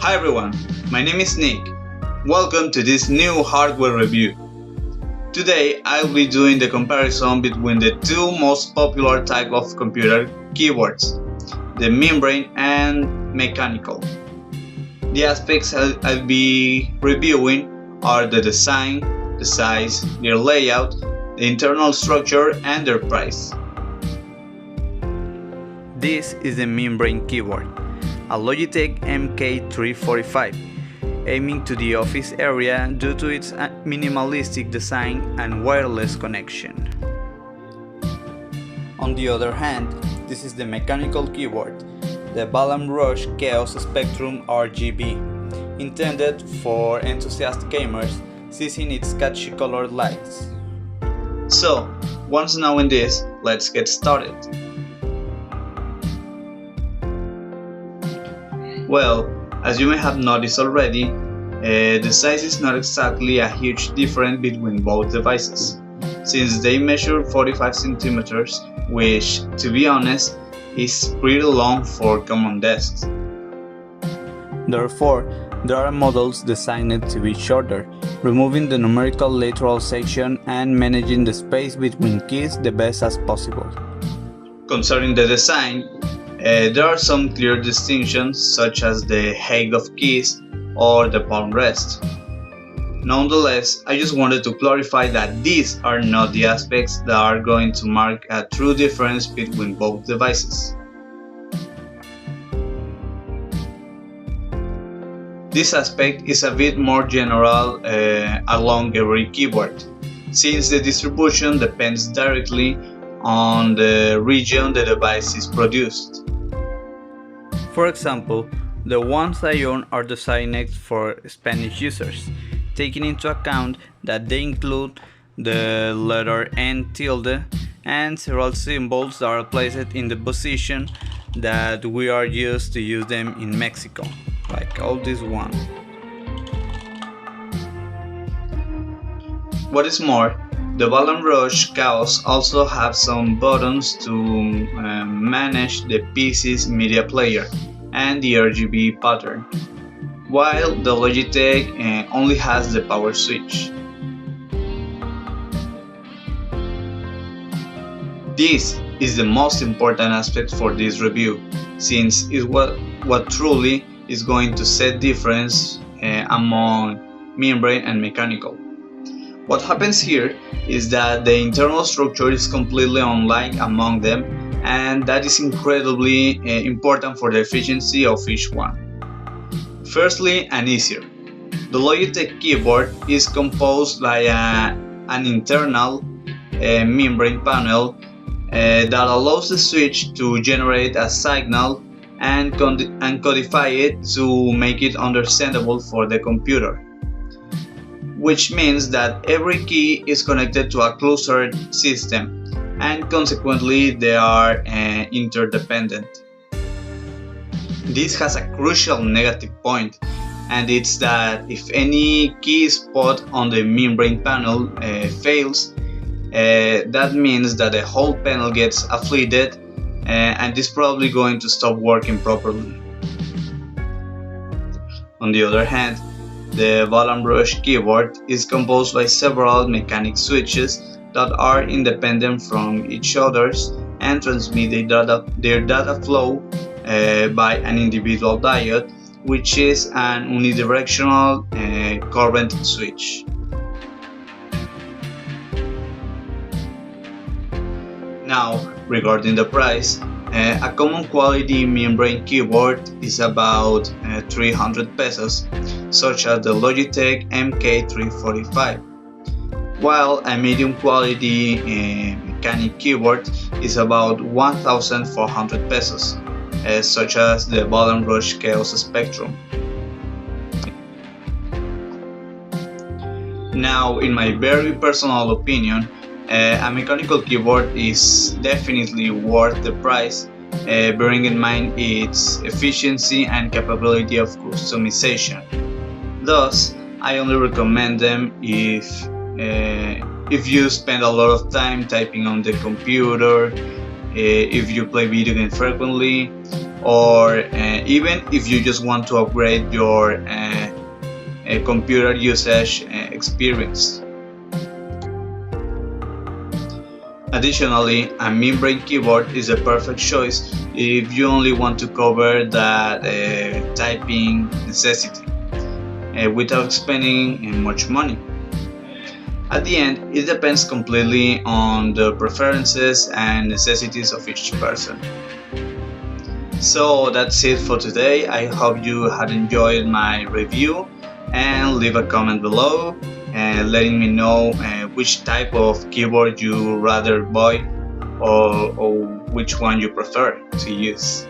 Hi everyone, my name is Nick. Welcome to this new hardware review. Today I'll be doing the comparison between the two most popular type of computer keyboards, the membrane and mechanical. The aspects I'll be reviewing are the design, the size, their layout, the internal structure and their price. This is the membrane keyboard, a Logitech MK345, aiming to the office area due to its minimalistic design and wireless connection. On the other hand, this is the mechanical keyboard, the Ball & Rush Chaos Spectrum RGB, intended for enthusiast gamers seeing its catchy colored lights. So, once knowing this, let's get started. Well, as you may have noticed already, the size is not exactly a huge difference between both devices, since they measure 45 centimeters, which, to be honest, is pretty long for common desks. Therefore, there are models designed to be shorter, removing the numerical lateral section and managing the space between keys the best as possible. Concerning the design, there are some clear distinctions such as the height of keys or the palm rest. Nonetheless, I just wanted to clarify that these are not the aspects that are going to mark a true difference between both devices. This aspect is a bit more general along every keyboard, since the distribution depends directly on the region the device is produced. For example, the ones I own are designed for Spanish users, taking into account that they include the letter N tilde and several symbols that are placed in the position that we are used to use them in Mexico, like all this one. What is more, the Ball & Rush Chaos also have some buttons to manage the PC's media player and the RGB pattern, while the Logitech only has the power switch. This is the most important aspect for this review, since it's what truly is going to set difference among membrane and mechanical. What happens here is that the internal structure is completely unlike among them, and that is incredibly important for the efficiency of each one. Firstly, and easier, the Logitech keyboard is composed by an internal membrane panel that allows the switch to generate a signal and codify it to make it understandable for the computer, which means that every key is connected to a clustered system, and consequently they are interdependent. This has a crucial negative point, and it's that if any key spot on the membrane panel fails, that means that the whole panel gets afflicted and is probably going to stop working properly. On the other hand, the Ball & Rush keyboard is composed by several mechanic switches that are independent from each other and transmit their data flow by an individual diode, which is an unidirectional current switch. Now, regarding the price, a common quality membrane keyboard is about 300 pesos, such as the Logitech MK345, while a medium quality mechanic keyboard is about 1,400 pesos, such as the Ball & Rush Chaos Spectrum. Now, in my very personal opinion, a mechanical keyboard is definitely worth the price, bearing in mind its efficiency and capability of customization. Thus, I only recommend them if you spend a lot of time typing on the computer, if you play video games frequently, or even if you just want to upgrade your computer usage experience. Additionally, a membrane keyboard is a perfect choice if you only want to cover that typing necessity without spending much money. At the end, it depends completely on the preferences and necessities of each person. So that's it for today. I hope you had enjoyed my review, and leave a comment below letting me know which type of keyboard you rather buy, or which one you prefer to use.